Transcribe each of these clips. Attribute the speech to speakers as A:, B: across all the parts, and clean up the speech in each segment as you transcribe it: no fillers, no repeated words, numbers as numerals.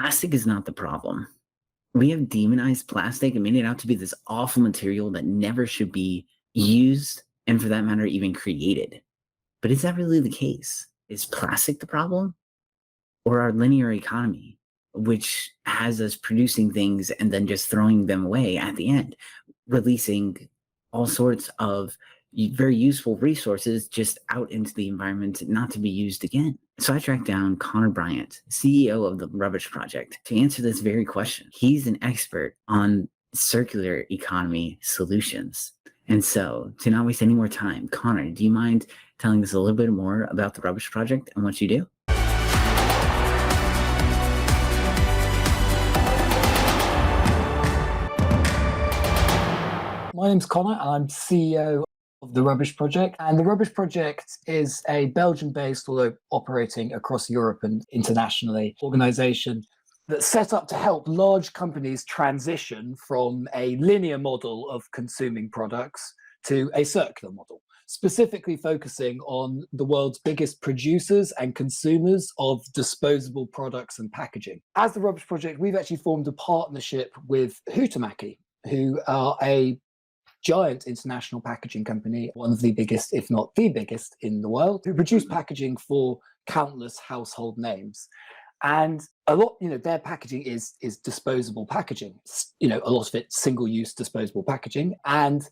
A: Plastic is not the problem. We have demonized plastic and made it out to be this awful material that never should be used and, for that matter, even created. But is that really the case? Is plastic the problem? Or our linear economy, which has us producing things and then just throwing them away at the end, releasing all sorts of very useful resources just out into the environment, not to be used again? So I tracked down Connor Bryant, CEO of the Rubbish Project, to answer this very question. He's an expert on circular economy solutions. And so, to not waste any more time, Connor, do you mind telling us a little bit more about the Rubbish Project and what you do?
B: My name's Connor, and I'm CEO of the Rubbish Project. And the Rubbish Project is a Belgian-based, although operating across Europe and internationally, organisation that's set up to help large companies transition from a linear model of consuming products to a circular model, specifically focusing on the world's biggest producers and consumers of disposable products and packaging. As the Rubbish Project, we've actually formed a partnership with Huhtamaki, who are a giant international packaging company, one of the biggest, if not the biggest in the world, who produce packaging for countless household names. And a lot, their packaging is disposable packaging. A lot of it single-use disposable packaging. And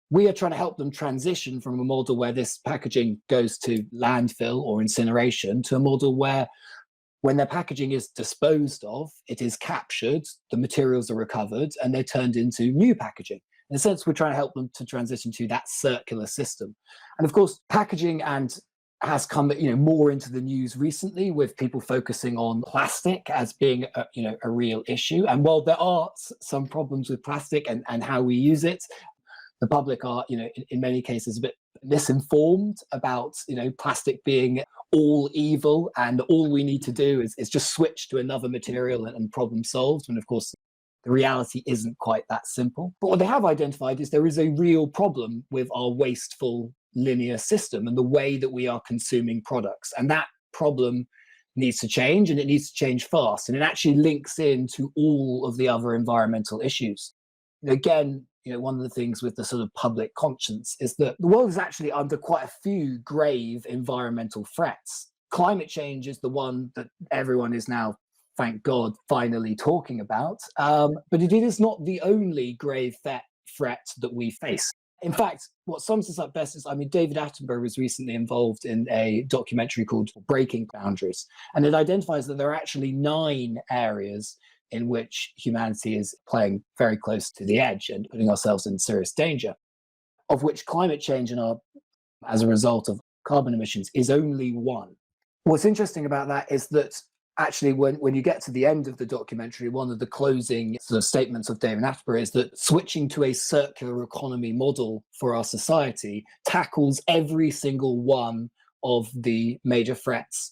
B: we are trying to help them transition from a model where this packaging goes to landfill or incineration to a model where, when their packaging is disposed of, it is captured, the materials are recovered, and they're turned into new packaging. In a sense, we're trying to help them to transition to that circular system. And of course, packaging has come more into the news recently, with people focusing on plastic as being a real issue. And while there are some problems with plastic and how we use it, the public are, in many cases, a bit misinformed about, plastic being all evil, and all we need to do is just switch to another material and problem solved. And of course, the reality isn't quite that simple. But what they have identified is there is a real problem with our wasteful linear system and the way that we are consuming products. And that problem needs to change, and it needs to change fast. And it actually links into all of the other environmental issues. Again, one of the things with the sort of public conscience is that the world is actually under quite a few grave environmental threats. Climate change is the one that everyone is now, thank God, finally talking about. But it is not the only grave threat that we face. In fact, what sums this up best is, David Attenborough was recently involved in a documentary called Breaking Boundaries. And it identifies that there are actually 9 areas in which humanity is playing very close to the edge and putting ourselves in serious danger, of which climate change as a result of carbon emissions is only one. What's interesting about that is that actually, when you get to the end of the documentary, one of the closing sort of statements of David Attenborough is that switching to a circular economy model for our society tackles every single one of the major threats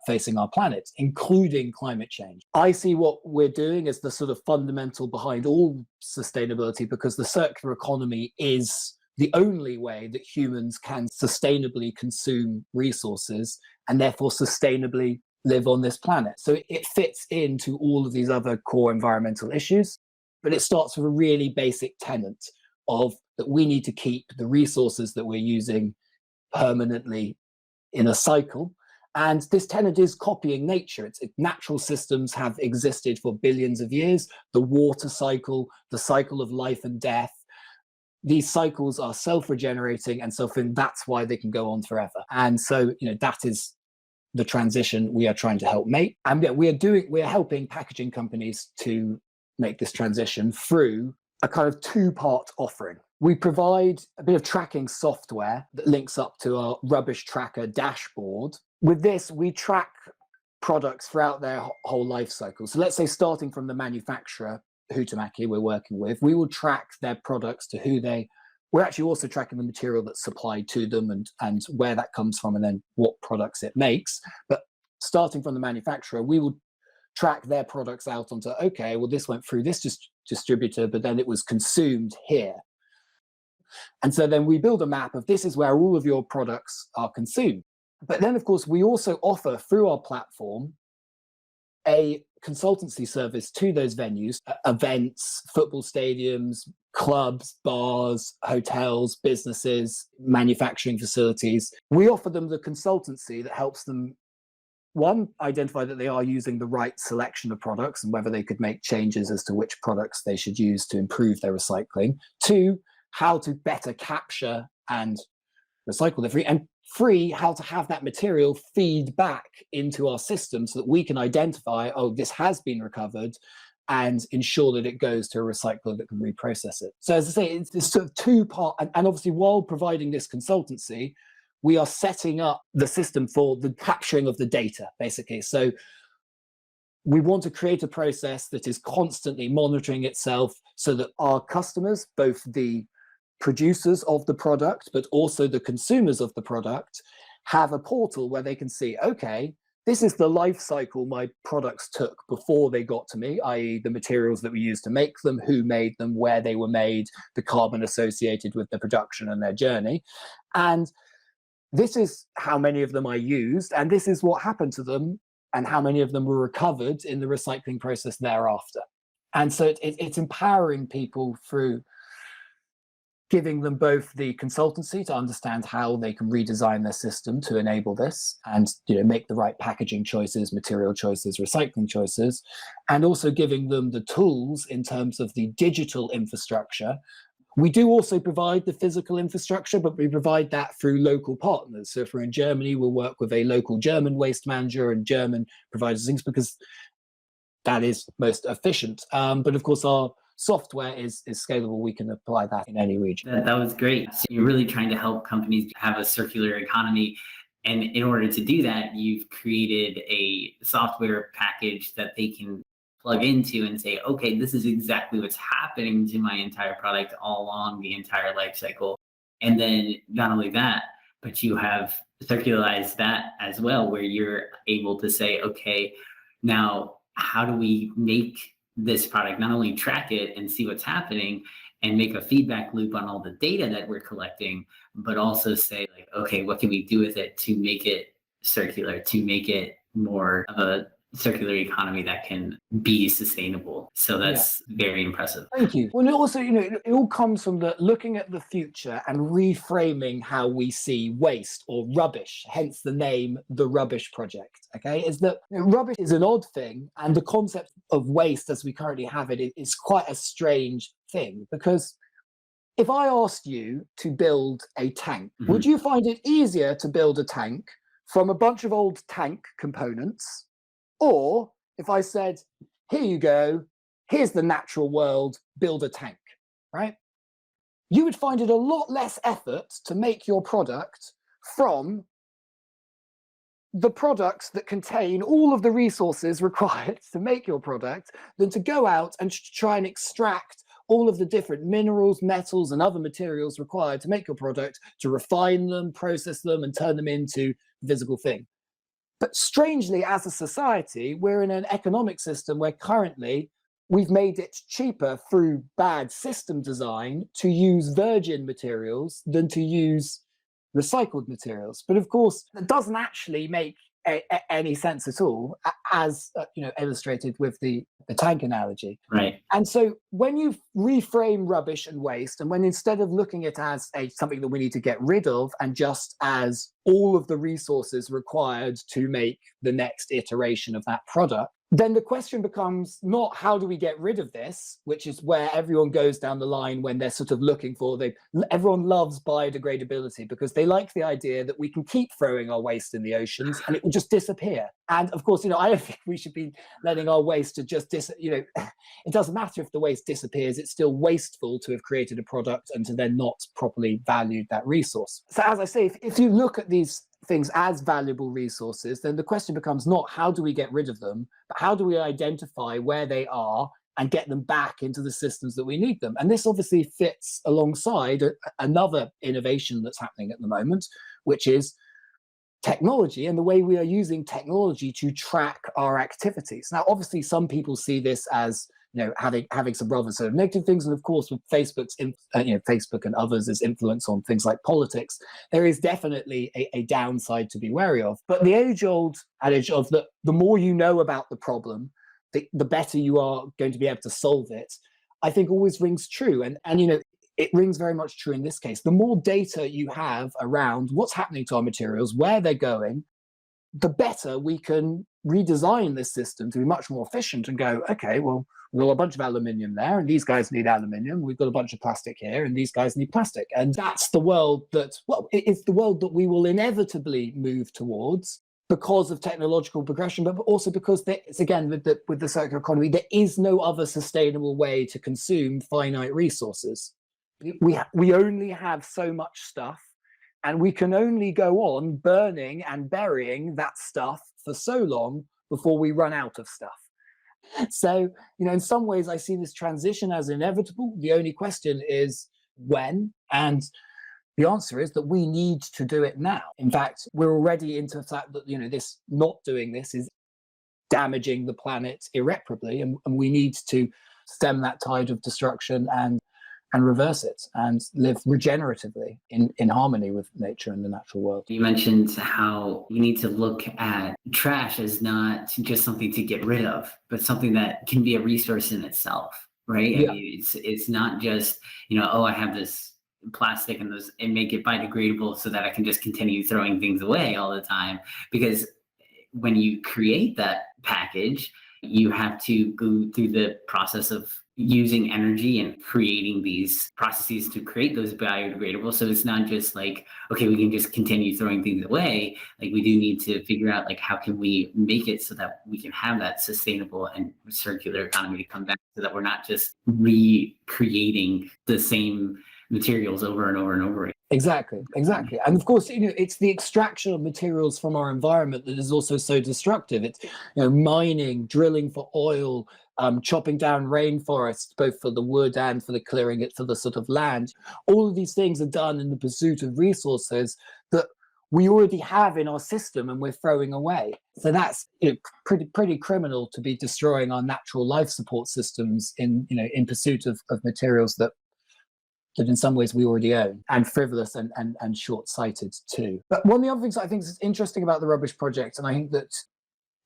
B: facing our planet, including climate change. I see what we're doing as the sort of fundamental behind all sustainability, because the circular economy is the only way that humans can sustainably consume resources and therefore sustainably live on this planet. So it fits into all of these other core environmental issues, but it starts with a really basic tenet of that we need to keep the resources that we're using permanently in a cycle. And this tenet is copying nature. Natural systems have existed for billions of years. The water cycle, the cycle of life and death, these cycles are self-regenerating, and that's why they can go on forever. And so, that is the transition we are trying to help make. And we are helping packaging companies to make this transition through a kind of 2-part offering. We provide a bit of tracking software that links up to our rubbish tracker dashboard. With this, we track products throughout their whole life cycle. So let's say, starting from the manufacturer, Huhtamaki, we're working with, we will track their products to we're actually also tracking the material that's supplied to them and where that comes from, and then what products it makes. But starting from the manufacturer, we will track their products out onto, okay, well, this went through this distributor, but then it was consumed here. And so then we build a map of, this is where all of your products are consumed. But then, of course, we also offer, through our platform, a consultancy service to those venues, events, football stadiums, clubs, bars, hotels, businesses, manufacturing facilities. We offer them the consultancy that helps them, one, identify that they are using the right selection of products and whether they could make changes as to which products they should use to improve their recycling. Two, how to better capture and recycle the free, and three, how to have that material feed back into our system so that we can identify, oh, this has been recovered, and ensure that it goes to a recycler that can reprocess it. So as I say, it's this sort of two-part, and obviously while providing this consultancy, we are setting up the system for the capturing of the data, basically. So we want to create a process that is constantly monitoring itself so that our customers, both the producers of the product, but also the consumers of the product, have a portal where they can see, okay, this is the life cycle my products took before they got to me, i.e. the materials that we used to make them, who made them, where they were made, the carbon associated with the production and their journey. And this is how many of them I used, and this is what happened to them, and how many of them were recovered in the recycling process thereafter. And so it's empowering people through giving them both the consultancy to understand how they can redesign their system to enable this and make the right packaging choices, material choices, recycling choices, and also giving them the tools in terms of the digital infrastructure. We do also provide the physical infrastructure, but we provide that through local partners. So if we're in Germany, we'll work with a local German waste manager and German providers of things, because that is most efficient. But of course, our software is scalable. We can apply that in any region.
A: That was great. So you're really trying to help companies have a circular economy. And in order to do that, you've created a software package that they can plug into and say, okay, this is exactly what's happening to my entire product all along the entire life cycle. And then not only that, but you have circularized that as well, where you're able to say, okay, now how do we make this product, not only track it and see what's happening and make a feedback loop on all the data that we're collecting, but also say, like, okay, what can we do with it to make it circular, to make it more of a circular economy that can be sustainable. So that's very impressive.
B: Thank you. Well, also, it all comes from looking at the future and reframing how we see waste or rubbish, hence the name, the Rubbish Project. Okay, is that rubbish is an odd thing, and the concept of waste as we currently have it is quite a strange thing, because if I asked you to build a tank, would you find it easier to build a tank from a bunch of old tank components? Or if I said, here you go, here's the natural world, build a tank, right? You would find it a lot less effort to make your product from the products that contain all of the resources required to make your product than to go out and try and extract all of the different minerals, metals, and other materials required to make your product, to refine them, process them, and turn them into a physical thing. But strangely, as a society, we're in an economic system where currently we've made it cheaper through bad system design to use virgin materials than to use recycled materials. But of course, that doesn't actually make any sense at all, as illustrated with the tank analogy.
A: Right.
B: And so when you reframe rubbish and waste, and when instead of looking at it as something that we need to get rid of, and just as all of the resources required to make the next iteration of that product, then the question becomes not how do we get rid of this, which is where everyone goes down the line when they're sort of looking for, everyone loves biodegradability because they like the idea that we can keep throwing our waste in the oceans and it will just disappear. And of course, I don't think we should be letting our waste to just it doesn't matter if the waste disappears, it's still wasteful to have created a product and to then not properly valued that resource. So as I say, if you look at these things as valuable resources, then the question becomes not how do we get rid of them, but how do we identify where they are and get them back into the systems that we need them. And this obviously fits alongside another innovation that's happening at the moment, which is technology and the way we are using technology to track our activities. Now, obviously, some people see this as having some rather sort of negative things, and of course, with Facebook and others' influence on things like politics, there is definitely a downside to be wary of. But the age-old adage of the more you know about the problem, the better you are going to be able to solve it, I think always rings true. And it rings very much true in this case. The more data you have around what's happening to our materials, where they're going, the better we can redesign this system to be much more efficient and go, okay, well, we've got a bunch of aluminium there, and these guys need aluminium. We've got a bunch of plastic here, and these guys need plastic. And that's the world it's the world that we will inevitably move towards because of technological progression, but also because it's, again, with the circular economy, there is no other sustainable way to consume finite resources. We only have so much stuff, and we can only go on burning and burying that stuff for so long before we run out of stuff. So, in some ways, I see this transition as inevitable. The only question is when. And the answer is that we need to do it now. In fact, we're already into the fact that, this not doing this is damaging the planet irreparably. And we need to stem that tide of destruction and reverse it and live regeneratively in harmony with nature and the natural world.
A: You mentioned how you need to look at trash as not just something to get rid of, but something that can be a resource in itself, right?
B: Yeah.
A: I mean, it's not just, I have this plastic and make it biodegradable so that I can just continue throwing things away all the time. Because when you create that package, you have to go through the process of using energy and creating these processes to create those biodegradable. So it's not just like, okay, we can just continue throwing things away. Like, we do need to figure out, like, how can we make it so that we can have that sustainable and circular economy to come back, so that we're not just recreating the same materials over and over and over again.
B: Exactly. And of course, it's the extraction of materials from our environment that is also so destructive. It's, mining, drilling for oil, chopping down rainforests, both for the wood and for the clearing it for the sort of land. All of these things are done in the pursuit of resources that we already have in our system and we're throwing away. So that's pretty criminal to be destroying our natural life support systems in pursuit of materials that in some ways we already own, and frivolous and short-sighted too. But one of the other things I think is interesting about the Rubbish Project, and I think that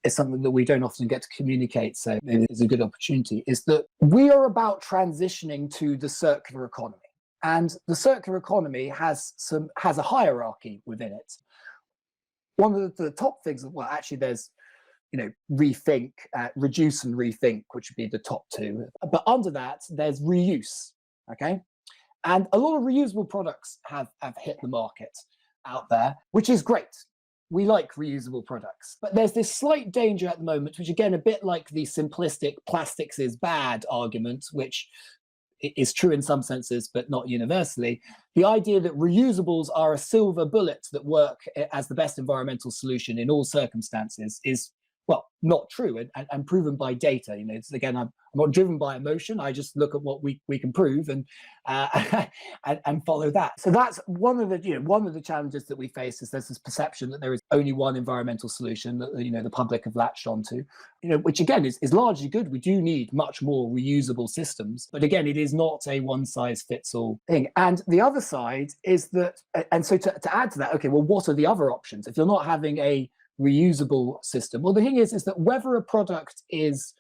B: is something that we don't often get to communicate, so maybe it's a good opportunity, is that we are about transitioning to the circular economy. And the circular economy has a hierarchy within it. One of the top things, well, actually there's rethink, reduce and rethink, which would be the top two. But under that, there's reuse, okay? And a lot of reusable products have hit the market out there, which is great. We like reusable products. But there's this slight danger at the moment, which, again, a bit like the simplistic plastics is bad argument, which is true in some senses, but not universally. The idea that reusables are a silver bullet that work as the best environmental solution in all circumstances is, well, not true and proven by data. It's, again, I'm not driven by emotion. I just look at what we can prove and follow that. So that's one of the challenges that we face, is there's this perception that there is only one environmental solution that the public have latched onto, which again is largely good. We do need much more reusable systems, but again, it is not a one size fits all thing. And the other side is that, and so to add to that, okay, well, what are the other options if you're not having a reusable system? Well, the thing is that whether a product is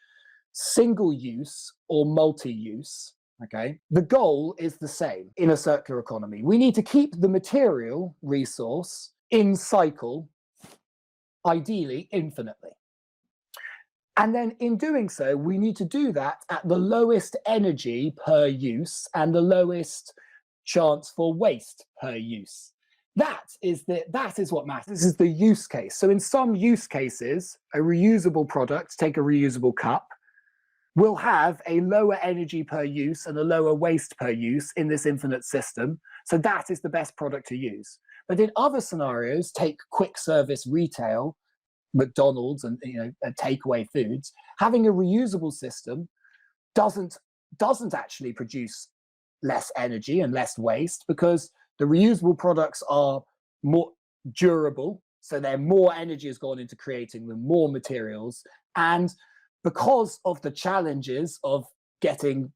B: single use or multi-use, okay, the goal is the same in a circular economy. We need to keep the material resource in cycle, ideally infinitely. And then in doing so, we need to do that at the lowest energy per use and the lowest chance for waste per use. That is what matters. This is the use case. So in some use cases, a reusable product, take a reusable cup, will have a lower energy per use and a lower waste per use in this infinite system. So that is the best product to use. But in other scenarios, take quick service retail, McDonald's and takeaway foods, having a reusable system doesn't actually produce less energy and less waste, because the reusable products are more durable, so more energy has gone into creating them, more materials. And because of the challenges of getting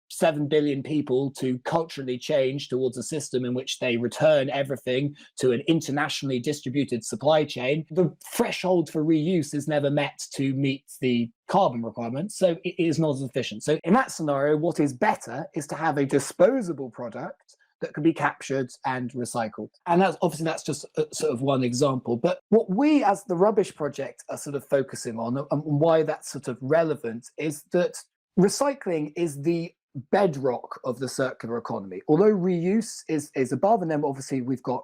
B: 7 billion people to culturally change towards a system in which they return everything to an internationally distributed supply chain, the threshold for reuse is never met to meet the carbon requirements, so it is not as efficient. So in that scenario, what is better is to have a disposable product that can be captured and recycled. And that's obviously, that's just sort of one example. But what we as the Rubbish Project are sort of focusing on, and why that's sort of relevant, is that recycling is the bedrock of the circular economy. Although reuse is above, and then obviously we've got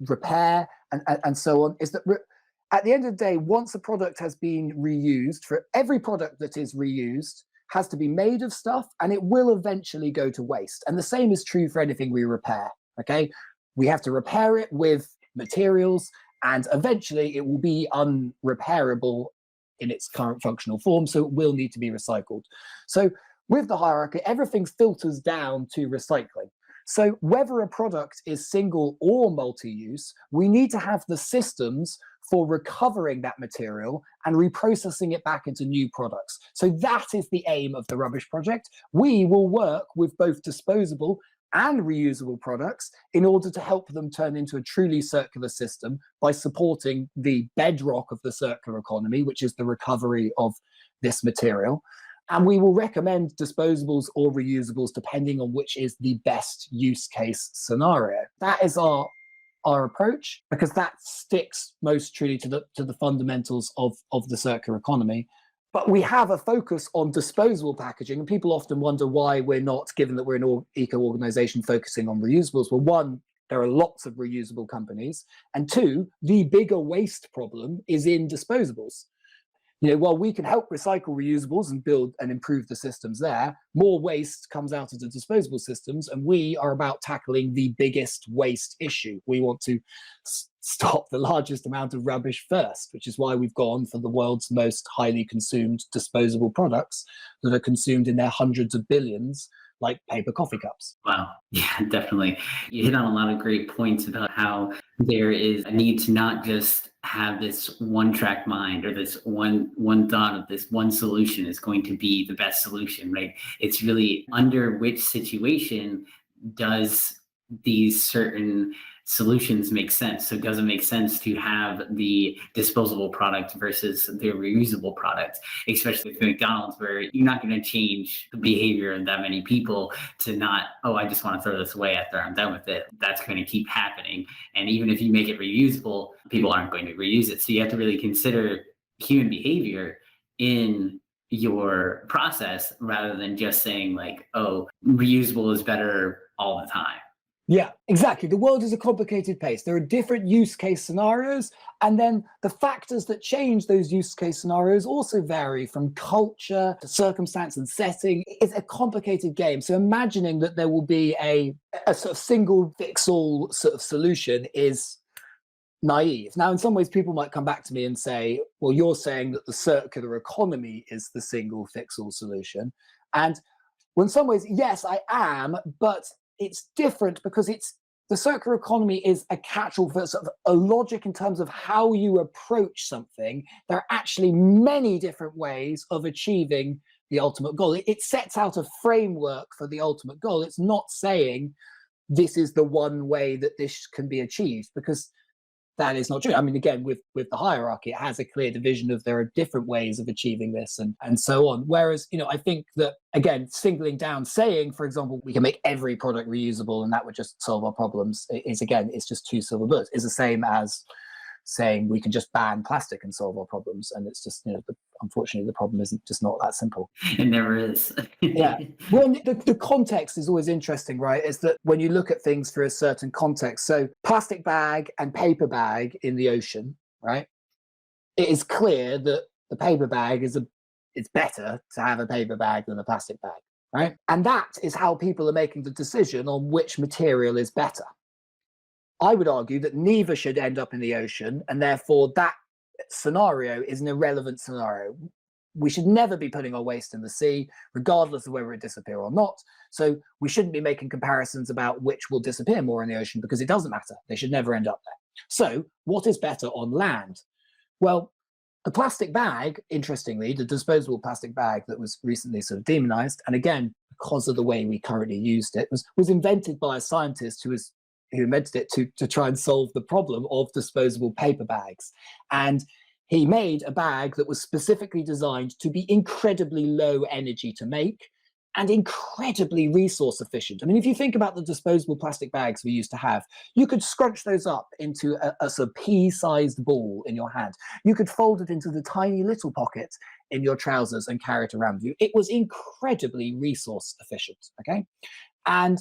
B: repair and so on, is that at the end of the day, once a product has been reused, for every product that is reused has to be made of stuff, and it will eventually go to waste. And the same is true for anything we repair, okay? We have to repair it with materials, and eventually it will be unrepairable in its current functional form, so it will need to be recycled. So with the hierarchy, everything filters down to recycling. So whether a product is single or multi-use, we need to have the systems for recovering that material and reprocessing it back into new products. So that is the aim of the Rubbish Project. We will work with both disposable and reusable products in order to help them turn into a truly circular system by supporting the bedrock of the circular economy, which is the recovery of this material. And we will recommend disposables or reusables depending on which is the best use case scenario. That is our approach, because that sticks most truly to the fundamentals of the circular economy. But we have a focus on disposable packaging, and people often wonder why we're not, given that we're an eco-organization, focusing on reusables. Well, one, there are lots of reusable companies, and two, the bigger waste problem is in disposables. You know, while we can help recycle reusables and build and improve the systems there, more waste comes out of the disposable systems, and we are about tackling the biggest waste issue. We want to stop the largest amount of rubbish first, which is why we've gone for the world's most highly consumed disposable products that are consumed in their hundreds of billions, like paper coffee cups.
A: Wow. Yeah, definitely. You hit on a lot of great points about how there is a need to not just have this one track mind, or this one thought of this one solution is going to be the best solution, right? It's really under which situation does these certain solutions make sense. So does it make sense to have the disposable product versus the reusable product, especially with McDonald's, where you're not going to change the behavior of that many people to not, oh, I just want to throw this away after I'm done with it. That's going to keep happening. And even if you make it reusable, people aren't going to reuse it. So you have to really consider human behavior in your process, rather than just saying like, oh, reusable is better all the time.
B: Yeah, exactly. The world is a complicated place. There are different use case scenarios, and then the factors that change those use case scenarios also vary from culture to circumstance and setting. It's a complicated game. So imagining that there will be a sort of single fix-all sort of solution is naive. Now, in some ways, people might come back to me and say, well, you're saying that the circular economy is the single fix-all solution. And well, in some ways, yes, I am, but it's different, because the circular economy is a catch-all for sort of a logic in terms of how you approach something. There are actually many different ways of achieving the ultimate goal. It sets out a framework for the ultimate goal. It's not saying this is the one way that this can be achieved, because that is not true. I mean, again, with the hierarchy, it has a clear division of there are different ways of achieving this and so on. Whereas, you know, I think that, again, singling down, saying, for example, we can make every product reusable and that would just solve our problems is, again, it's just two silver bullets. It's the same as saying we can just ban plastic and solve our problems. And it's just, you know, unfortunately, the problem isn't just not that simple.
A: It never is.
B: Yeah. Well, the context is always interesting, right? Is that when you look at things through a certain context, so plastic bag and paper bag in the ocean, right? It is clear that the paper bag it's better to have a paper bag than a plastic bag, right? And that is how people are making the decision on which material is better. I would argue that neither should end up in the ocean, and therefore that scenario is an irrelevant scenario. We should never be putting our waste in the sea, regardless of whether it disappears or not. So we shouldn't be making comparisons about which will disappear more in the ocean, because it doesn't matter. They should never end up there. So what is better on land? Well, the plastic bag, interestingly, the disposable plastic bag that was recently sort of demonized, and again, because of the way we currently used it. Was invented by a scientist who invented it to try and solve the problem of disposable paper bags. And he made a bag that was specifically designed to be incredibly low energy to make and incredibly resource efficient. I mean, if you think about the disposable plastic bags we used to have, you could scrunch those up into a sort of pea-sized ball in your hand. You could fold it into the tiny little pocket in your trousers and carry it around with you. It was incredibly resource efficient, okay? And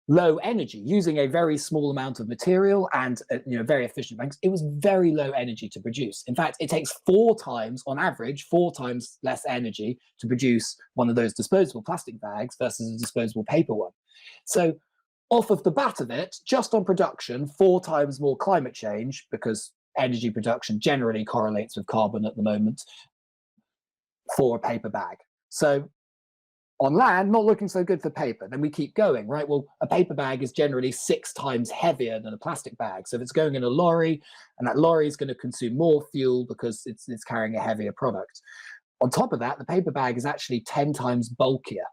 B: low energy, using a very small amount of material and very efficient bags. It was very low energy to produce. In fact, it takes 4 times, on average, 4 times less energy to produce one of those disposable plastic bags versus a disposable paper one. So off of the bat of it, just on production, 4 times more climate change, because energy production generally correlates with carbon at the moment, for a paper bag. So on land, not looking so good for paper. Then we keep going, right? Well, a paper bag is generally 6 times heavier than a plastic bag. So if it's going in a lorry, and that lorry is going to consume more fuel because it's carrying a heavier product. On top of that, the paper bag is actually 10 times bulkier.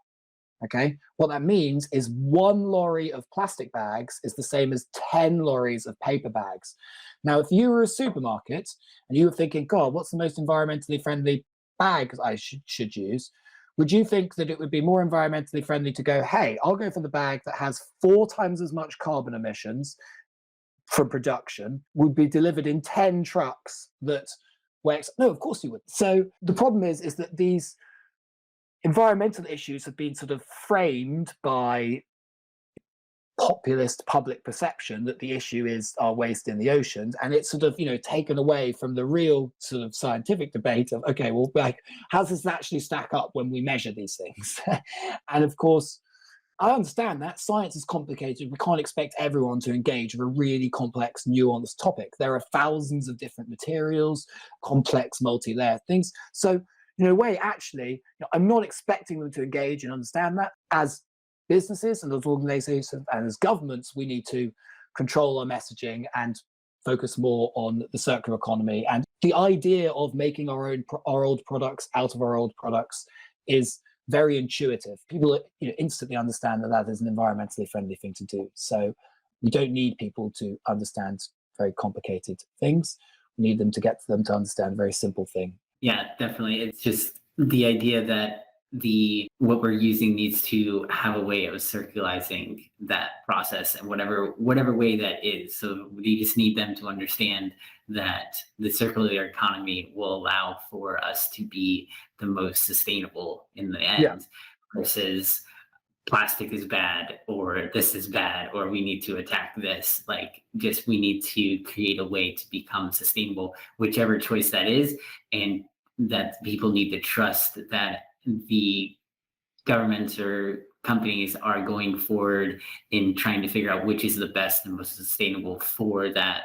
B: Okay, what that means is 1 lorry of plastic bags is the same as 10 lorries of paper bags. Now, if you were a supermarket and you were thinking, God, what's the most environmentally friendly bag I should use? Would you think that it would be more environmentally friendly to go, hey, I'll go for the bag that has 4 times as much carbon emissions from production, would be delivered in 10 trucks that were... No, of course you would. So the problem is that these environmental issues have been sort of framed by populist public perception that the issue is our waste in the oceans, and it's sort of taken away from the real sort of scientific debate of, okay, well, like, how does this actually stack up when we measure these things? And of course, I understand that science is complicated. We can't expect everyone to engage with a really complex, nuanced topic. There are thousands of different materials, complex, multi-layered things. So in a way, actually, I'm not expecting them to engage and understand that. As businesses and as organizations and as governments, we need to control our messaging and focus more on the circular economy. And the idea of making our old products out of our old products is very intuitive. People instantly understand that that is an environmentally friendly thing to do. So we don't need people to understand very complicated things. We need them to get them to understand a very simple thing.
A: Yeah, definitely. It's just the idea that what we're using needs to have a way of circularizing that process in whatever way that is. So we just need them to understand that the circular economy will allow for us to be the most sustainable in the end, versus plastic is bad, or this is bad, or we need to attack this. Like, just we need to create a way to become sustainable, whichever choice that is, and that people need to trust that the governments or companies are going forward in trying to figure out which is the best and most sustainable for that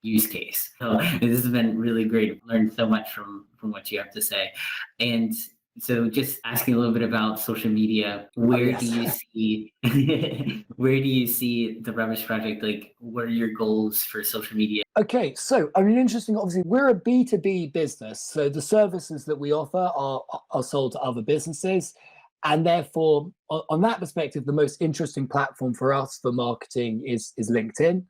A: use case. So this has been really great. I've learned so much from what you have to say. And so just asking a little bit about social media, where do you see the Rubbish Project? Like, what are your goals for social media?
B: Okay, so I mean, interesting. Obviously, we're a B2B business, so the services that we offer are sold to other businesses, and therefore, on that perspective, the most interesting platform for us for marketing is LinkedIn.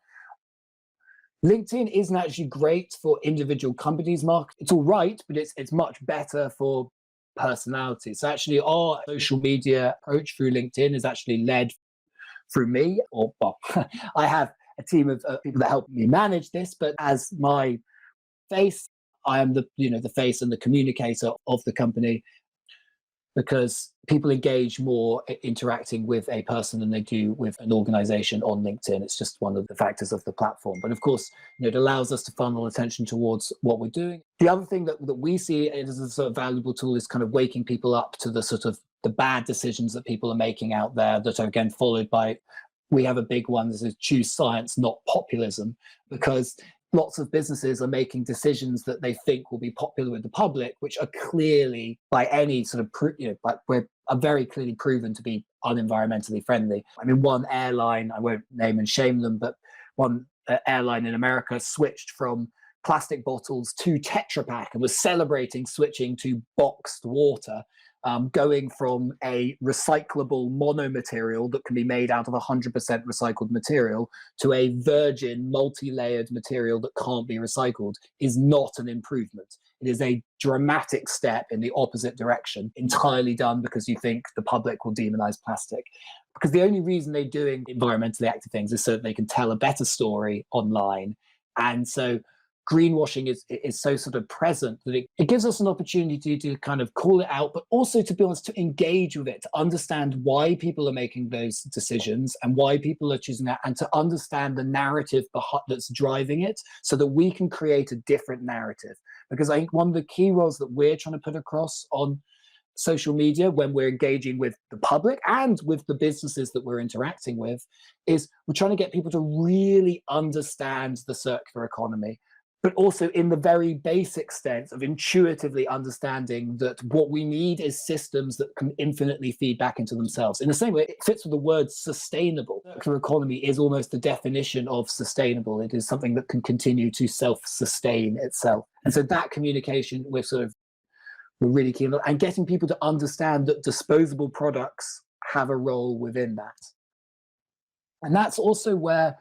B: LinkedIn isn't actually great for individual companies' marketing. It's all right, but it's much better for personalities. So actually, our social media approach through LinkedIn is actually led through me, or well, I have a team of people that help me manage this, but as my face, I am the face and the communicator of the company, because people engage more interacting with a person than they do with an organization on LinkedIn. It's just one of the factors of the platform. But of course, it allows us to funnel attention towards what we're doing. The other thing that we see as a sort of valuable tool is kind of waking people up to the sort of the bad decisions that people are making out there, that are again followed by, we have a big one, this is choose science, not populism, because lots of businesses are making decisions that they think will be popular with the public, which are clearly, by any sort of, are very clearly proven to be unenvironmentally friendly. I mean, one airline, I won't name and shame them, but one airline in America switched from plastic bottles to Tetra Pak and was celebrating switching to boxed water going from a recyclable monomaterial that can be made out of 100% recycled material to a virgin multi-layered material that can't be recycled is not an improvement. It is a dramatic step in the opposite direction, entirely done because you think the public will demonize plastic. Because the only reason they're doing environmentally active things is so that they can tell a better story online. And so greenwashing is so sort of present that it gives us an opportunity to kind of call it out, but also, to be honest, to engage with it, to understand why people are making those decisions and why people are choosing that, and to understand the narrative that's driving it so that we can create a different narrative. Because I think one of the key roles that we're trying to put across on social media when we're engaging with the public and with the businesses that we're interacting with is we're trying to get people to really understand the circular economy, but also in the very basic sense of intuitively understanding that what we need is systems that can infinitely feed back into themselves. In the same way, it fits with the word sustainable. Circular economy is almost the definition of sustainable. It is something that can continue to self-sustain itself. And so that communication, we're really keen on, and getting people to understand that disposable products have a role within that. And that's also where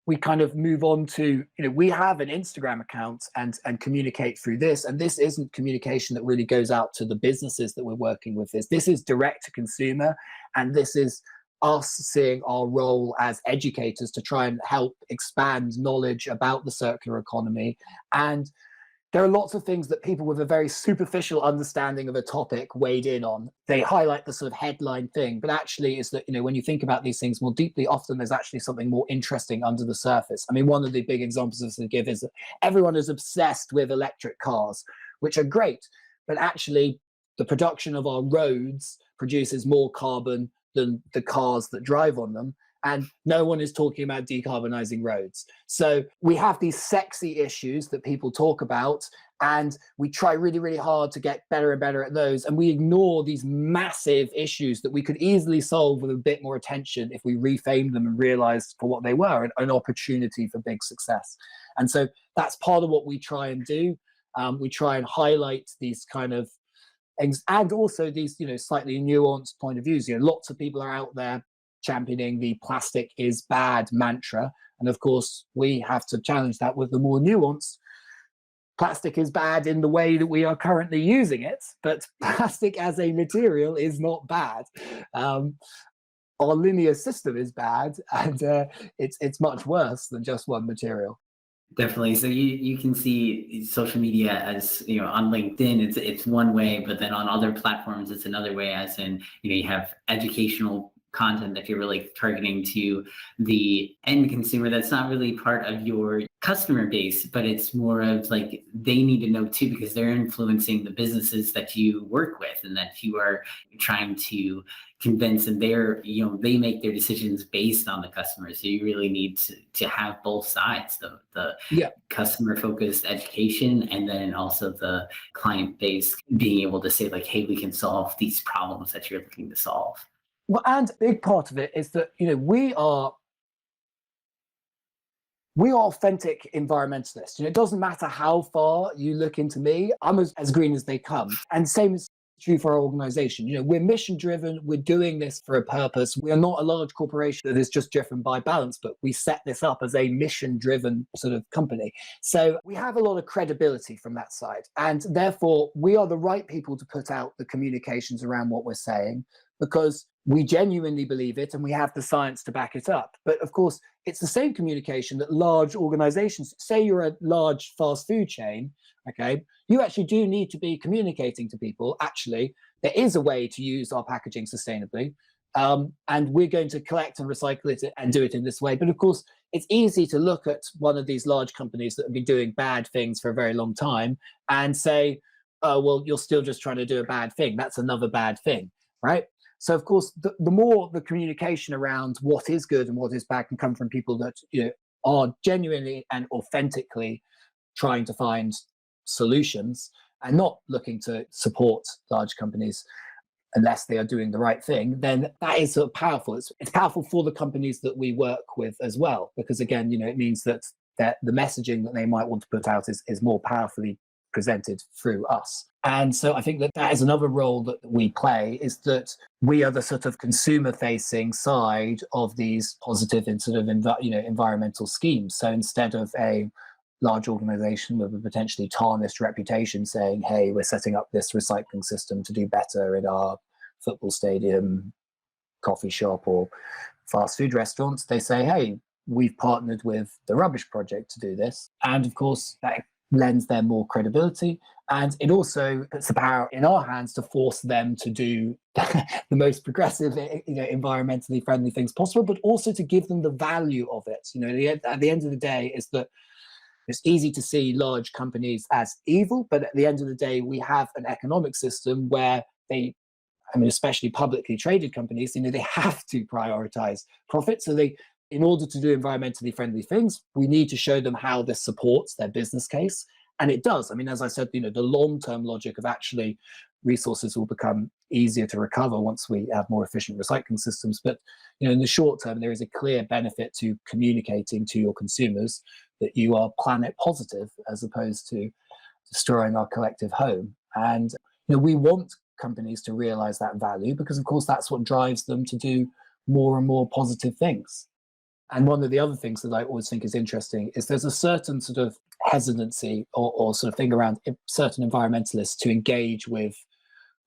B: we kind of move on to, we have an Instagram account and communicate through this. And this isn't communication that really goes out to the businesses that we're working with. This is direct to consumer. And this is us seeing our role as educators to try and help expand knowledge about the circular economy. And there are lots of things that people with a very superficial understanding of a topic wade in on. They highlight the sort of headline thing, but actually is that, when you think about these things more deeply, often there's actually something more interesting under the surface. I mean, one of the big examples to give is that everyone is obsessed with electric cars, which are great, but actually the production of our roads produces more carbon than the cars that drive on them. And no one is talking about decarbonizing roads. So we have these sexy issues that people talk about, and we try really, really hard to get better and better at those. And we ignore these massive issues that we could easily solve with a bit more attention if we reframed them and realized for what they were, an opportunity for big success. And so that's part of what we try and do. We try and highlight these kind of things, and also these, slightly nuanced point of views. Lots of people are out there championing the plastic is bad mantra. And of course, we have to challenge that with the more nuanced. Plastic is bad in the way that we are currently using it, but plastic as a material is not bad. Our linear system is bad, and it's much worse than just one material.
A: Definitely. So you can see social media as, on LinkedIn, it's one way, but then on other platforms, it's another way, as in, you have educational content that you're really targeting to the end consumer that's not really part of your customer base, but it's more of like they need to know too, because they're influencing the businesses that you work with and that you are trying to convince, and they make their decisions based on the customers. So you really need to have both sides, the customer focused education, and then also the client base being able to say like, hey, we can solve these problems that you're looking to solve.
B: Well, and a big part of it is that, we are authentic environmentalists. It doesn't matter how far you look into me, I'm as green as they come. And same is true for our organization. We're mission driven. We're doing this for a purpose. We are not a large corporation that is just driven by balance, but we set this up as a mission driven sort of company. So we have a lot of credibility from that side. And therefore, we are the right people to put out the communications around what we're saying, because we genuinely believe it and we have the science to back it up. But of course, it's the same communication that large organizations, say you're a large fast food chain, okay, you actually do need to be communicating to people, actually, there is a way to use our packaging sustainably, and we're going to collect and recycle it and do it in this way. But of course, it's easy to look at one of these large companies that have been doing bad things for a very long time and say, oh, well, you're still just trying to do a bad thing. That's another bad thing, right? So of course, the more the communication around what is good and what is bad can come from people that are genuinely and authentically trying to find solutions and not looking to support large companies unless they are doing the right thing, then that is sort of powerful. It's powerful for the companies that we work with as well, because again, it means that the messaging that they might want to put out is more powerfully presented through us. And so I think that that is another role that we play, is that we are the sort of consumer facing side of these positive and sort of environmental schemes. So instead of a large organization with a potentially tarnished reputation saying, hey, we're setting up this recycling system to do better in our football stadium, coffee shop, or fast food restaurants, they say, hey, we've partnered with the Rubbish Project to do this. And of course, that lends them more credibility. And it also puts the power in our hands to force them to do the most progressive, environmentally friendly things possible, but also to give them the value of it. At the end of the day, is that it's easy to see large companies as evil, but at the end of the day, we have an economic system where especially publicly traded companies, they have to prioritize profit. So in order to do environmentally friendly things, we need to show them how this supports their business case. And it does. As I said, the long-term logic of actually resources will become easier to recover once we have more efficient recycling systems. But in the short term, there is a clear benefit to communicating to your consumers that you are planet positive as opposed to destroying our collective home. And we want companies to realize that value, because of course that's what drives them to do more and more positive things. And one of the other things that I always think is interesting is there's a certain sort of hesitancy or sort of thing around certain environmentalists to engage with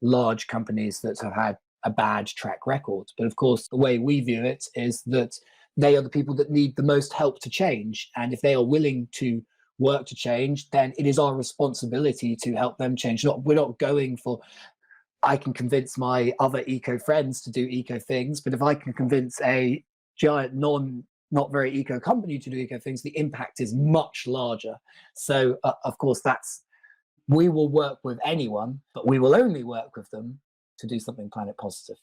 B: large companies that have had a bad track record. But of course, the way we view it is that they are the people that need the most help to change. And if they are willing to work to change, then it is our responsibility to help them change. We're not going for, I can convince my other eco friends to do eco things, but if I can convince a giant not very eco company to do eco things, the impact is much larger. So of course, we will work with anyone, but we will only work with them to do something planet positive.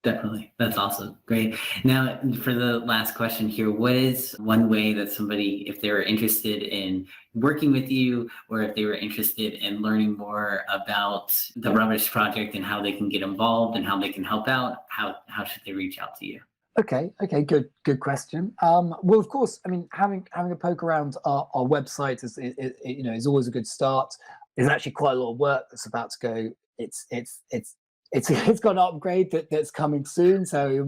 A: Definitely. That's awesome. Great. Now, for the last question here, what is one way that somebody, if they were interested in working with you, or if they were interested in learning more about the Rubbish Project and how they can get involved and how they can help out, how should they reach out to you?
B: Okay, good question. Well, of course, having a poke around our website is always a good start. There's actually quite a lot of work that's about to go. It's got an upgrade that's coming soon, so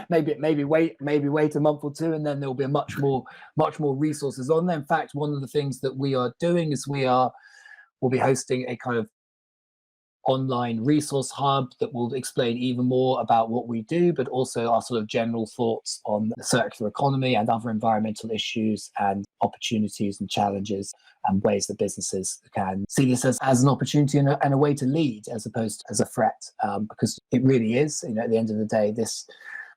B: maybe wait a month or two, and then there will be much more resources on there. In fact, one of the things that we are doing is we'll be hosting a kind of online resource hub that will explain even more about what we do, but also our sort of general thoughts on the circular economy and other environmental issues and opportunities and challenges, and ways that businesses can see this as an opportunity and a way to lead as opposed to as a threat, because it really is. At the end of the day, this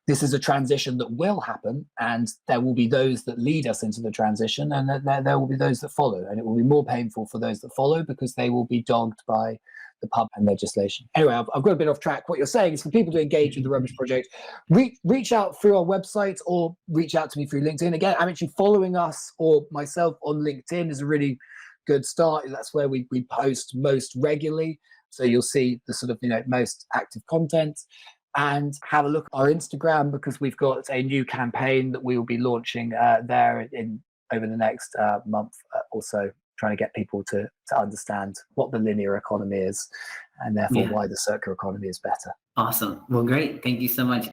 B: is a transition that will happen, and there will be those that lead us into the transition, and there will be those that follow, and it will be more painful for those that follow because they will be dogged by the pub and legislation. Anyway, I've got a bit off track. What you're saying is for people to engage with the Rubbish Project, reach out through our website or reach out to me through LinkedIn. Again, I'm actually following us or myself on LinkedIn is a really good start. That's where we post most regularly. So you'll see the sort of most active content. And have a look at our Instagram, because we've got a new campaign that we will be launching there over the next month or so, trying to get people to understand what the linear economy is, and therefore why the circular economy is better.
A: Awesome. Well, great. Thank you so much.